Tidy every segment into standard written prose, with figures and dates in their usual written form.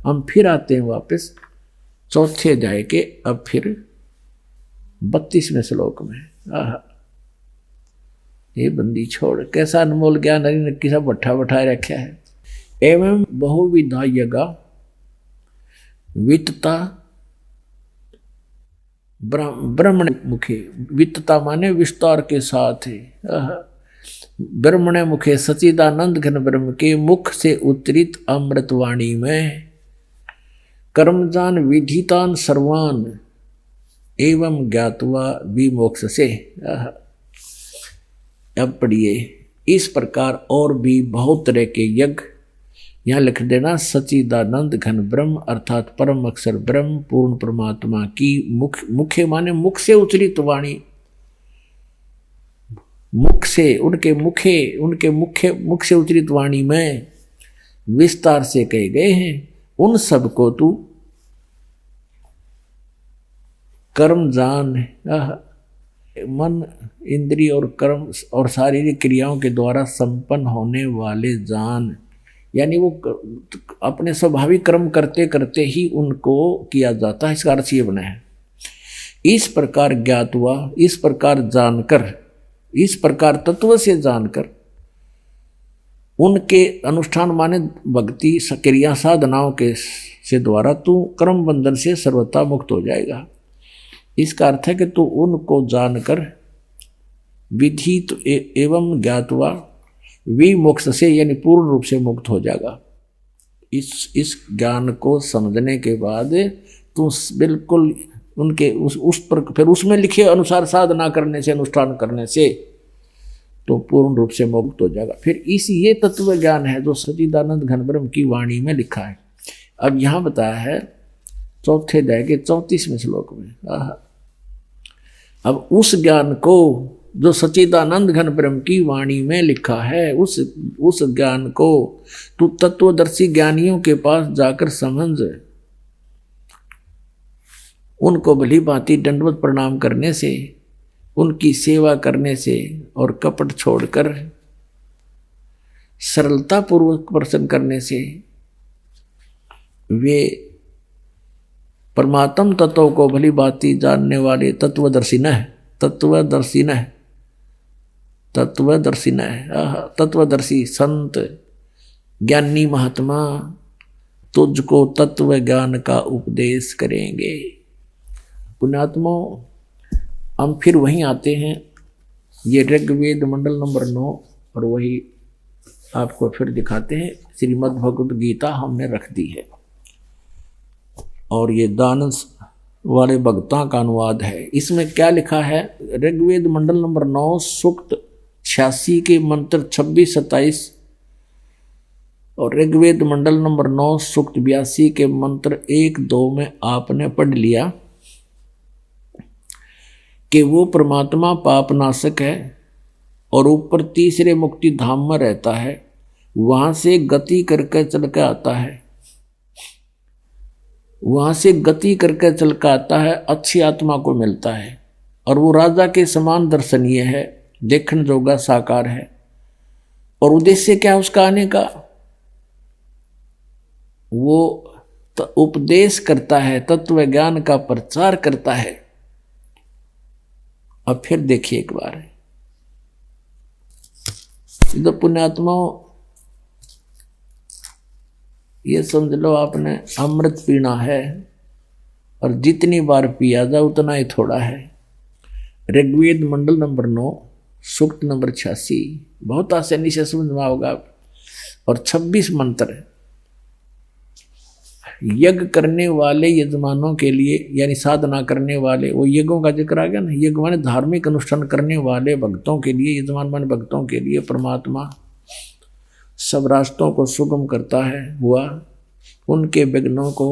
हम फिर आते हैं वापस चौथे अध्याय के अब फिर 32वें श्लोक में। ये बंदी छोड़, कैसा अनमोल ज्ञान हरि ने किसा भट्ठा बैठाए रखा है। एवं बहुविधा यज्ञ वित्तता ब्रह्मण मुखे, वित्तता माने विस्तार के साथ है। ब्रह्मण मुखे सचिदानंद घन ब्रह्म के मुख से उतरित अमृतवाणी में कर्मजान विधितान सर्वान एवं ज्ञातवा विमोक्ष से। अब पढ़िए, इस प्रकार और भी बहुत तरह के यज्ञ, यहाँ लिख देना सचिदानंद घन ब्रह्म अर्थात परम अक्षर ब्रह्म पूर्ण परमात्मा की मुखे माने मुख से उतरित वाणी, मुख से उनके मुख से उतरित वाणी में विस्तार से कहे गए हैं। उन सब को तू कर्म जान, मन इंद्रिय और कर्म और शारीरिक क्रियाओं के द्वारा संपन्न होने वाले जान, यानी वो अपने स्वाभाविक कर्म करते करते ही उनको किया जाता है। इसका अर्थ ये बना है, इस प्रकार ज्ञात हुआ, इस प्रकार जानकर, इस प्रकार तत्व से जानकर उनके अनुष्ठान माने भक्ति क्रिया साधनाओं के से द्वारा तू कर्म बंधन से सर्वथा मुक्त हो जाएगा। इसका अर्थ है कि तू उनको जानकर विधित एवं ज्ञातवा विमोक्ष से यानी पूर्ण रूप से मुक्त हो जाएगा। इस ज्ञान को समझने के बाद तू बिल्कुल उनके उस पर फिर उसमें लिखे अनुसार साधना करने से, अनुष्ठान करने से तो पूर्ण रूप से मुक्त हो जाएगा। फिर ये तत्व ज्ञान है जो सच्चिदानंद घन ब्रह्म की वाणी में लिखा है। अब यहाँ बताया है चौथे अध्याय के 34वें श्लोक में। अब उस ज्ञान को जो सच्चिदानंद घन ब्रह्म की वाणी में लिखा है, उस ज्ञान को तू तत्वदर्शी ज्ञानियों के पास जाकर समझ, उनको भली भांति दंडवत प्रणाम करने से, उनकी सेवा करने से और कपट छोड़कर सरलता पूर्वक प्रसन्न करने से वे परमात्म तत्व को भली भांति जानने वाले तत्वदर्शी संत ज्ञानी महात्मा तुझको तत्व ज्ञान का उपदेश करेंगे। पुण्यात्मा, हम फिर वहीं आते हैं, ये ऋग्वेद मंडल नंबर 9 और वही आपको फिर दिखाते हैं। श्रीमद् भगवद गीता हमने रख दी है और ये दान वाले भक्तों का अनुवाद है। इसमें क्या लिखा है? ऋग्वेद मंडल नंबर 9 सूक्त 86 के मंत्र 26-27 और ऋग्वेद मंडल नंबर 9 सूक्त 82 के मंत्र 1-2 में आपने पढ़ लिया कि वो परमात्मा पापनाशक है और ऊपर तीसरे मुक्ति धाम में रहता है, वहां से गति करके चल के आता है, वहां से गति करके चल के आता है, अच्छी आत्मा को मिलता है और वो राजा के समान दर्शनीय है, देखने जोगा साकार है। और उद्देश्य क्या है उसका आने का? वो उपदेश करता है, तत्व ज्ञान का प्रचार करता है। अब फिर देखिए एक बार, तो पुण्यात्माओं ये समझ लो आपने अमृत पीना है और जितनी बार पिया जाए उतना ही थोड़ा है। ऋग्वेद मंडल नंबर 9 सूक्त नंबर 86 बहुत आसानी से समझ में होगा। और 26 मंत्र यज्ञ करने वाले यजमानों के लिए, यानी साधना करने वाले, वो यज्ञों का जिक्र आ गया ना। यज्ञ माने धार्मिक अनुष्ठान करने वाले भक्तों के लिए, यजमान माने भक्तों के लिए परमात्मा सब रास्तों को सुगम करता है हुआ, उनके विघ्नों को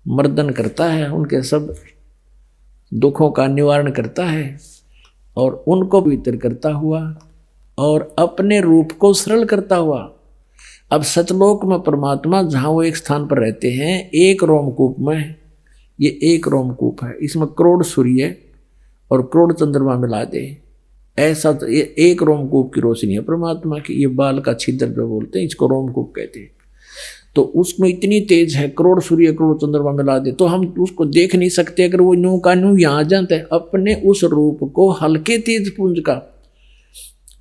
मर्दन करता है, उनके सब दुखों का निवारण करता है और उनको पवित्र करता हुआ और अपने रूप को सरल करता हुआ। अब सतलोक में परमात्मा जहाँ वो एक स्थान पर रहते हैं, एक रोमकूप में, ये एक रोमकूप है, इसमें करोड़ सूर्य और करोड़ चंद्रमा मिला दे, ऐसा तो ये एक रोमकूप की रोशनी है परमात्मा की। ये बाल का छिद्र जो बोलते हैं इसको रोमकूप कहते हैं। तो उसमें इतनी तेज है, करोड़ सूर्य करोड़ चंद्रमा मिला दे तो हम उसको देख नहीं सकते। अगर वो न्यू का न्यू यहाँ आ जाता है, अपने उस रूप को हल्के तेज पुंज का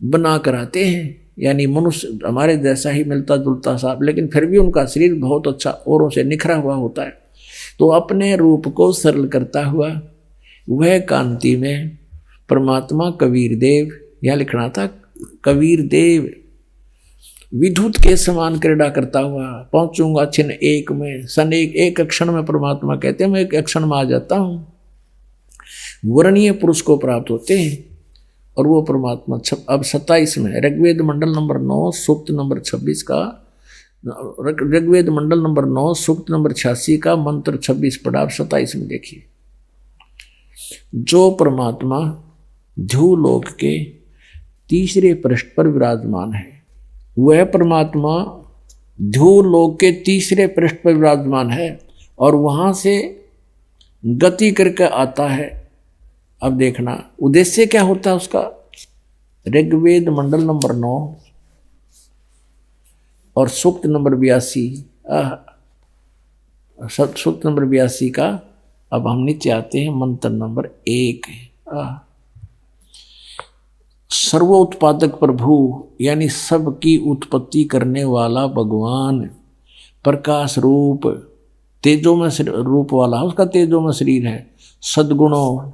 बना कर आते हैं। यानी मनुष्य हमारे जैसा ही मिलता जुलता सा, लेकिन फिर भी उनका शरीर बहुत अच्छा औरों से निखरा हुआ होता है। तो अपने रूप को सरल करता हुआ वह कांति में परमात्मा कबीर देव, यह लिखना था, कबीर देव विद्युत के समान क्रीड़ा करता हुआ पहुंचूंगा छिन एक में, सन एक क्षण में। परमात्मा कहते हैं मैं एक क्षण में आ जाता हूं। वर्णीय पुरुष को प्राप्त होते हैं और वो परमात्मा अब 27 में ऋग्वेद मंडल नंबर 9 सूक्त नंबर 26 का, ऋग्वेद मंडल नंबर 9 सूक्त नंबर 86 का मंत्र 26 पढ़ा। 27 में देखिए, जो परमात्मा ध्रुवलोक के तीसरे पृष्ठ पर विराजमान है, वह परमात्मा ध्रुवलोक के तीसरे पृष्ठ पर विराजमान है और वहां से गति करके आता है। अब देखना उद्देश्य क्या होता है उसका। ऋग्वेद मंडल नंबर 9 और सूक्त नंबर 82, सूक्त नंबर 82 का अब हम नीचे आते हैं, मंत्र नंबर 1। सर्वोत्पादक प्रभु यानी सबकी उत्पत्ति करने वाला भगवान, प्रकाश रूप तेजोमय रूप वाला, उसका तेजोमय शरीर है, सद्गुणों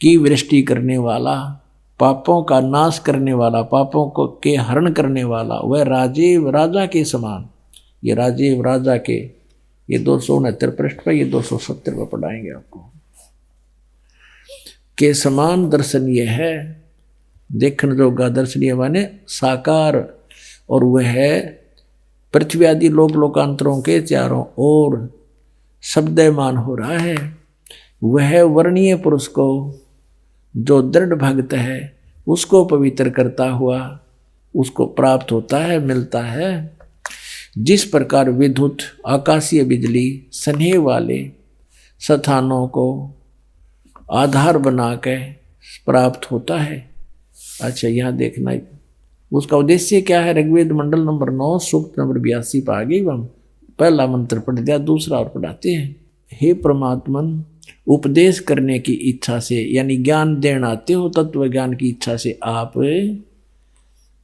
की वृष्टि करने वाला, पापों का नाश करने वाला, पापों को के हरण करने वाला, वह राजीव राजा के समान। ये राजीव राजा के ये 269 पृष्ठ पर, ये 270 पर पढ़ाएंगे आपको। के समान दर्शनीय है, देखने जोगा दर्शनीय माने साकार, और वह पृथ्वी आदि लोक लोकांतरों के चारों ओर शब्दमान हो रहा है। वह वर्णीय पुरुष को जो दृढ़ भक्त है उसको पवित्र करता हुआ उसको प्राप्त होता है, मिलता है। जिस प्रकार विद्युत आकाशीय बिजली स्नेह वाले स्थानों को आधार बना के प्राप्त होता है। अच्छा यहाँ देखना उसका उद्देश्य क्या है। ऋग्वेद मंडल नंबर 9 सूक्त नंबर 82 पर आ गई। हम पहला मंत्र पढ़ दिया, दूसरा और पढ़ाते हैं। हे परमात्मन, उपदेश करने की इच्छा से यानी ज्ञान देना आते हो, तत्व ज्ञान की इच्छा से आप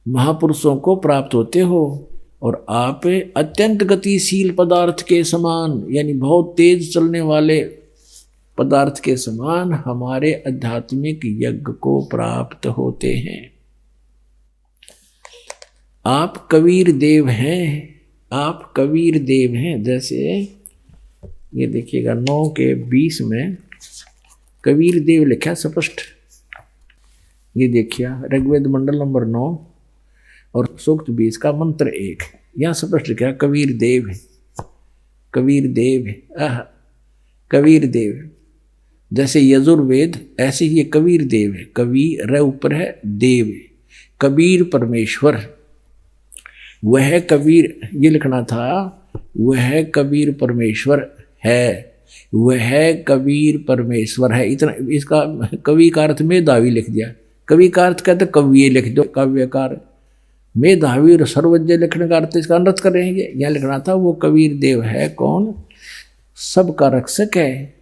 महापुरुषों को प्राप्त होते हो और आप अत्यंत गतिशील पदार्थ के समान यानी बहुत तेज चलने वाले पदार्थ के समान हमारे आध्यात्मिक यज्ञ को प्राप्त होते हैं। आप कबीर देव हैं, आप कबीर देव हैं। जैसे ये देखिएगा 9 के 20 में कबीर देव लिखा स्पष्ट। ये देखिए ऋग्वेद मंडल नंबर 9 और सूक्त 20 का मंत्र 1, यहाँ स्पष्ट लिखा कबीर देव है, कबीर देव है। कबीर देव जैसे यजुर्वेद ऐसे ही ये कबीर देव है। कवि र ऊपर है, देव है, कबीर परमेश्वर। वह कबीर ये लिखना था, वह कबीर परमेश्वर है, वह कबीर परमेश्वर है। इतना इसका कवि का अर्थ मेधावी लिख दिया। कवि का अर्थ कहते कवि लिख दो, काव्यकार मेधावी और सर्वज्ञ लिखने का अर्थ इसका अनर्थ कर रहे हैं। यहाँ लिखना था वो कबीर देव है कौन, सबका रक्षक है,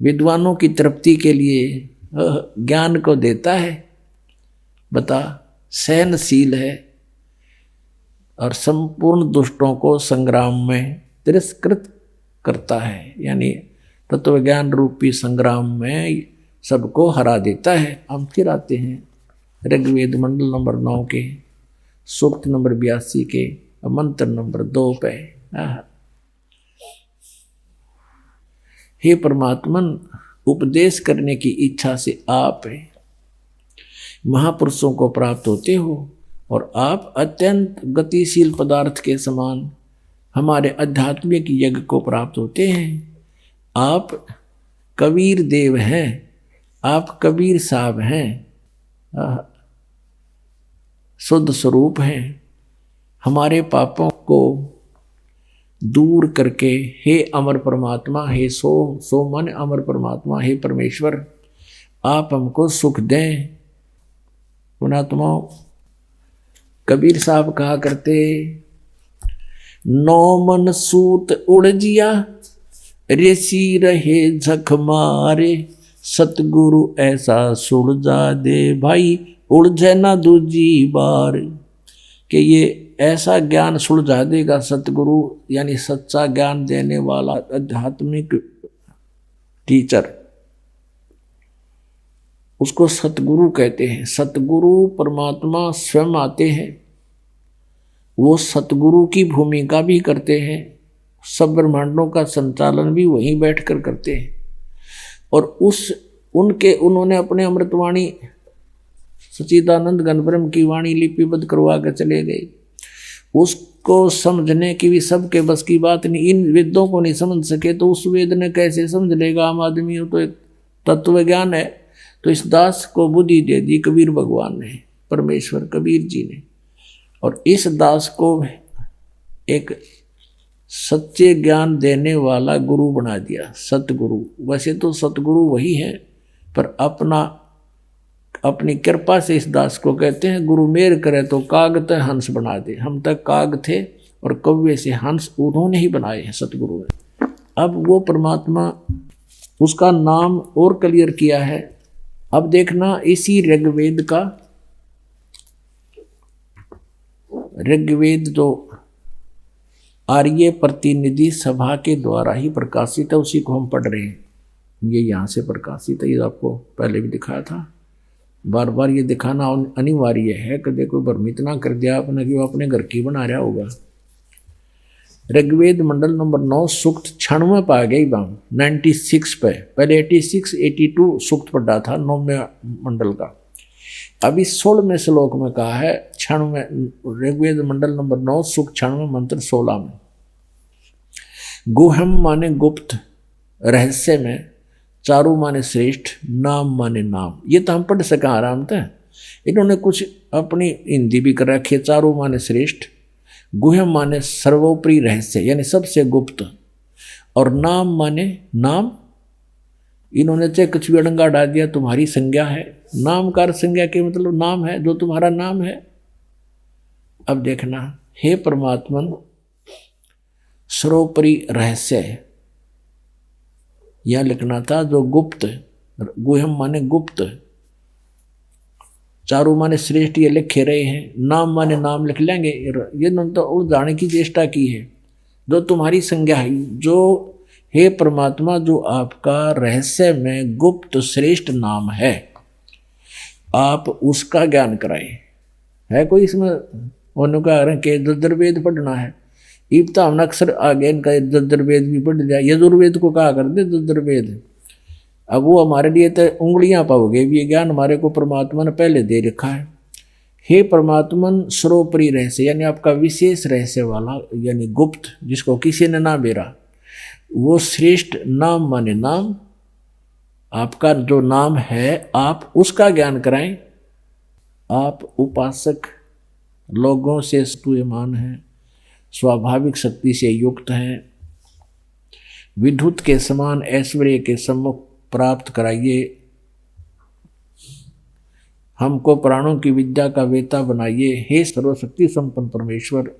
विद्वानों की तृप्ति के लिए ज्ञान को देता है, बता सहनशील है और संपूर्ण दुष्टों को संग्राम में तिरस्कृत करता है। यानी तत्व ज्ञान रूपी संग्राम में सबको हरा देता है। हम फिर आते हैं ऋग्वेद मंडल नंबर 9 के सूक्त नंबर 82 के मंत्र नंबर 2 पे। हे परमात्मन, उपदेश करने की इच्छा से आप महापुरुषों को प्राप्त होते हो और आप अत्यंत गतिशील पदार्थ के समान हमारे आध्यात्मिक यज्ञ को प्राप्त होते हैं। आप कबीर देव हैं, आप कबीर साहब हैं, शुद्ध स्वरूप हैं। हमारे पापों को दूर करके हे अमर परमात्मा, हे सो मन अमर परमात्मा, हे परमेश्वर, आप हमको सुख दें। पुणात्मा कबीर साहब कहा करते, नौ मन सूत उड़ जिया, ऋषि रहे झक मारे, सतगुरु ऐसा सुलझा दे भाई, उलझे ना दूजी बार। कि ये ऐसा ज्ञान सुलझा देगा सतगुरु, यानी सच्चा ज्ञान देने वाला आध्यात्मिक टीचर, उसको सतगुरु कहते हैं। सतगुरु परमात्मा स्वयं आते हैं, वो सतगुरु की भूमिका भी करते हैं, सब ब्रह्मांडों का संचालन भी वहीं बैठकर करते हैं। और उन्होंने अपने अमृतवाणी सच्चिदानंद घन ब्रह्म की वाणी लिपिबद्ध करवा कर चले गए। उसको समझने की भी सबके बस की बात नहीं। इन वेदों को नहीं समझ सके तो उस वेद ने कैसे समझ लेगा आम आदमी? हो तो एक तत्व ज्ञान है। तो इस दास को बुद्धि दे दी कबीर भगवान ने, परमेश्वर कबीर जी ने, और इस दास को एक सच्चे ज्ञान देने वाला गुरु बना दिया, सतगुरु। वैसे तो सतगुरु वही है, पर अपनी कृपा से इस दास को कहते हैं गुरु। मेर करे तो काग तय हंस बना दे। हम तक काग थे और कौवे से हंस उन्होंने ही बनाए हैं, सतगुरु ने। अब वो परमात्मा, उसका नाम और क्लियर किया है। अब देखना, इसी ऋग्वेद जो आर्य प्रतिनिधि सभा के द्वारा ही प्रकाशित है, उसी को हम पढ़ रहे हैं। ये यहाँ से प्रकाशित है, ये आपको पहले भी दिखाया था। बार बार ये दिखाना अनिवार्य है कि देखो भ्रमित ना कर दिया आपने कि वो अपने घर की बना रहा होगा। ऋग्वेद मंडल नंबर 9 सूक्त 96 पा गई बाम 96 पे। पहले 86 82 सूक्त पढ़ा था 9वें मंडल का। अभी 16वें श्लोक में कहा है 96 ऋग्वेद मंडल नंबर 9 सूक्त 96 मंत्र 16 में, गुहम माने गुप्त, रहस्य में, चारु माने श्रेष्ठ, नाम माने नाम। ये तो हम पढ़ सका आराम से। इन्होंने कुछ अपनी हिंदी भी कर रखी है। चारु माने श्रेष्ठ, गुहम माने सर्वोपरि रहस्य यानी सबसे गुप्त, और नाम माने नाम। इन्होंने चाहे कुछ भी अड़ंगा डाल दिया, तुम्हारी संज्ञा है। नाम का संज्ञा के मतलब नाम है, जो तुम्हारा नाम है। अब देखना, हे परमात्मन सर्वोपरि रहस्य यह लिखना था, जो गुप्त, गुहम माने गुप्त, चारु माने श्रेष्ठ, ये लिखे रहे हैं। नाम माने नाम लिख लेंगे। ये तो उलझाने की चेष्टा की है। जो तुम्हारी संज्ञा है, जो हे परमात्मा, जो आपका रहस्य में गुप्त श्रेष्ठ नाम है, आप उसका ज्ञान कराए। है कोई इसमें उन्होंने कहा कि यजुर्वेद पढ़ना है, इब्ता हमने अक्सर आगे इनका यजुर्वेद भी पढ़ लिया। यजुर्वेद को कहा कर दे यजुर्वेद। अब वो हमारे लिए तो उंगलियां पाओगे, ये ज्ञान हमारे को परमात्मा ने पहले दे रखा है। हे परमात्मन सर्वोपरि रहस्य यानी आपका विशेष रहस्य वाला, यानी गुप्त, जिसको किसी ने ना बेरा, वो श्रेष्ठ, नाम माने नाम, आपका जो नाम है आप उसका ज्ञान कराएं। आप उपासक लोगों से स्तूयमान हैं, स्वाभाविक शक्ति से युक्त हैं, विद्युत के समान ऐश्वर्य के सम्मुख प्राप्त कराइए। हमको प्राणों की विद्या का वेता बनाइए। हे सर्वशक्ति संपन्न परमेश्वर,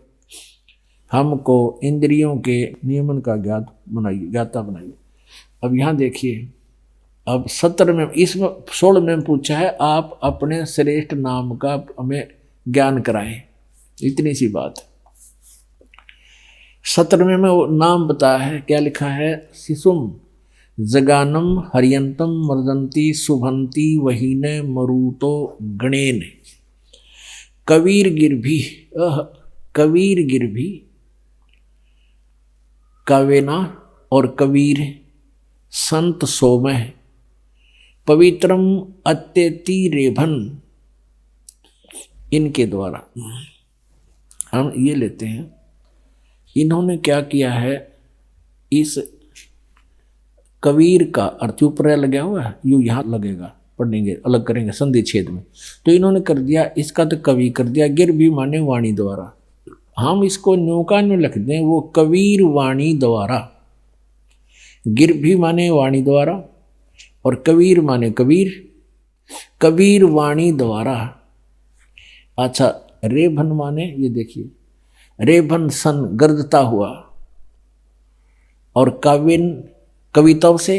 हमको इंद्रियों के नियमन का ज्ञाता बनाइए। अब यहाँ देखिए, अब 17 में, इसमें 16 में पूछा है आप अपने श्रेष्ठ नाम का हमें ज्ञान कराएं। इतनी सी बात। 17 में वो नाम बताया है, क्या लिखा है? शिशुम जगानम हरियंतम मर्दंती शुभंती वहीने मरुतो गणेन, कबीर गिरभी कावेना और कबीर संत सोमह पवित्रम अत्यति रेभन। इनके द्वारा हम ये लेते हैं, इन्होंने क्या किया है, इस कबीर का अर्थ ऊपर लगा हुआ है, यूँ यहाँ लगेगा, पढ़ेंगे अलग करेंगे संधि छेद में। तो इन्होंने कर दिया, इसका तो कवि कर दिया, गिर भी माने वाणी द्वारा। हम इसको न्यू का न्यू लिख दें, वो कबीर वाणी द्वारा। गिर भी माने वाणी द्वारा और कबीर माने कबीर, कबीर वाणी द्वारा। अच्छा, रेभन माने, ये देखिए रेभन सन गर्जता हुआ। और काव्यन कविताओं से,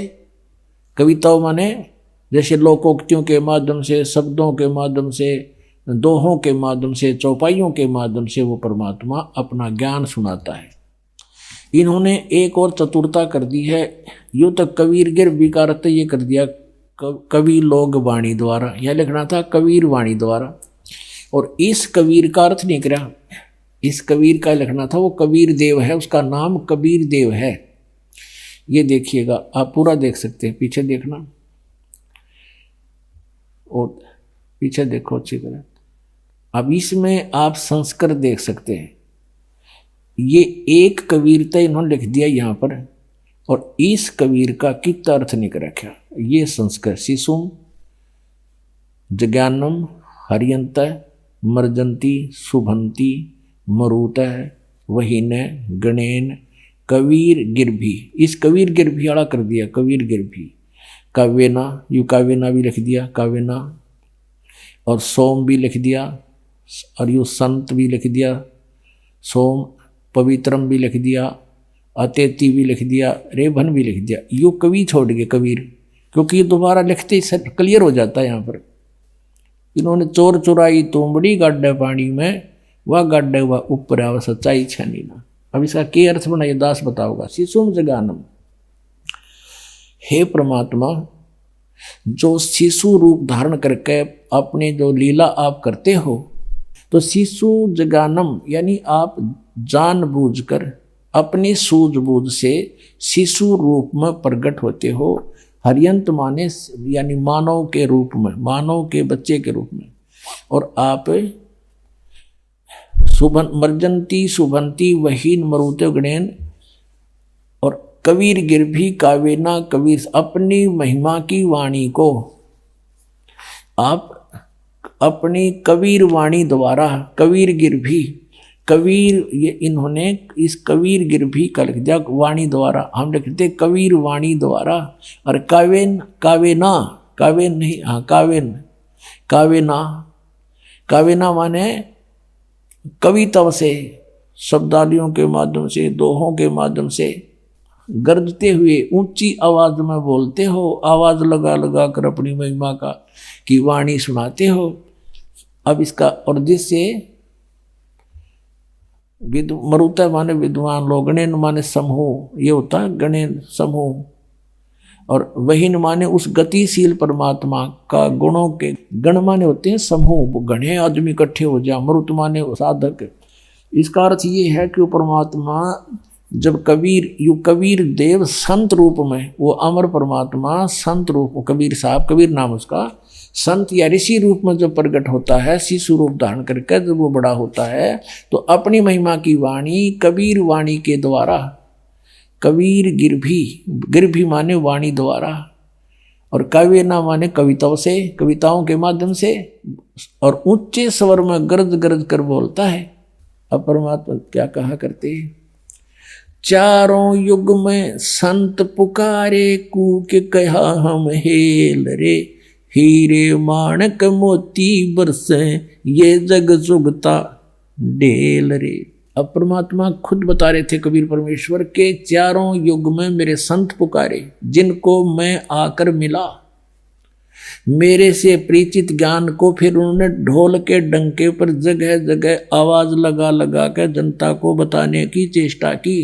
कविताओं माने जैसे लोकोक्तियों के माध्यम से, शब्दों के माध्यम से, दोहों के माध्यम से, चौपाइयों के माध्यम से वो परमात्मा अपना ज्ञान सुनाता है। इन्होंने एक और चतुरता कर दी है, यूँ तो कबीर गिर विकारत ये कर दिया कवि लोग वाणी द्वारा, यह लिखना था कबीर वाणी द्वारा। और इस कबीर का अर्थ नहीं करा, इस कबीर का लिखना था वो कबीर देव है, उसका नाम कबीर देव है। ये देखिएगा, आप पूरा देख सकते हैं, पीछे देखना और पीछे देखो अच्छी तरह। अब इसमें आप संस्कार देख सकते हैं। ये एक कबीरता इन्होंने लिख दिया यहाँ पर, और इस कबीर का कितना अर्थ निकल रखा। ये संस्कार शिशुम जज्ञानम हरियंत मर्जंती शुभंती मरुत वहीन गणेन कबीर गिरभी, इस कबीर गिरभी वाला कर दिया, कबीर गिरभी। काव्यना, यू काव्यना भी लिख दिया, काव्यना। और सोम भी लिख दिया, और यू संत भी लिख दिया, सोम। पवित्रम भी लिख दिया, अतेति भी लिख दिया, रेभन भी लिख दिया। यू कवि छोड़ गए कबीर, क्योंकि ये दोबारा लिखते ही क्लियर हो जाता है यहाँ पर। इन्होंने चोर चुराई तोमड़ी गाड्डे पानी में, वह गाड्डे हुआ ऊपर आवा सच्चाई छानी ना। अब इसका क्या अर्थ बना ये दास बताओगा। शिशुम जगानम, हे परमात्मा जो शिशु रूप धारण करके अपने जो लीला आप करते हो, तो शिशु जगानम यानी आप जानबूझकर अपनी सूझबूझ से शिशु रूप में प्रकट होते हो। हरियंत माने यानी मानव के रूप में, मानव के बच्चे के रूप में। और आप शुभन मर्जंती शुभंती वहीन मरुते गणेन, और कबीर गिरभी कावेना कबीर, अपनी महिमा की वाणी को आप अपनी कबीर वाणी द्वारा, कबीर गिरभी, कबीर ये इन्होंने इस कबीर गिरभी का लिख दिया वाणी द्वारा, हम लिखते कबीर वाणी द्वारा। और कावेन, कावेना, कावेन नहीं, हाँ कावेन, कावेना, कावेना माने कविता से, शब्दावलियों के माध्यम से, दोहों के माध्यम से गरजते हुए ऊंची आवाज में बोलते हो, आवाज लगा लगा कर अपनी महिमा का की वाणी सुनाते हो। अब इसका और जिससे मरुता माने विद्वान लोग, गणेन माने समूह, ये होता है गणेन समूह। और वहीन माने उस गतिशील परमात्मा का गुणों के, गण माने होते हैं समूह, घने आदमी इकट्ठे हो जाए। मरुत माने साधक। इसका अर्थ ये है कि वो परमात्मा जब कबीर, यू कबीर देव संत रूप में, वो अमर परमात्मा संत रूप, कबीर साहब, कबीर नाम उसका, संत या ऋषि रूप में जब प्रकट होता है, शिशु रूप धारण करके जब वो बड़ा होता है, तो अपनी महिमा की वाणी कबीर वाणी के द्वारा, कबीर गिरभी, गिरभी माने वाणी द्वारा, और काव्य ना माने कविताओं से, कविताओं के माध्यम से, और ऊंचे स्वर में गरज गरज कर बोलता है। अब परमात्मा क्या कहा करते हैं, चारों युग में संत पुकारे, कूक कहा हम हेल रे, हीरे माणक मोती बरसे, ये जग जुगता ढेल रे। अब परमात्मा खुद बता रहे थे कबीर परमेश्वर के, चारों युग में मेरे संत पुकारे, जिनको मैं आकर मिला, मेरे से परिचित ज्ञान को फिर उन्होंने ढोल के डंके पर जगह जगह आवाज लगा लगा कर जनता को बताने की चेष्टा की।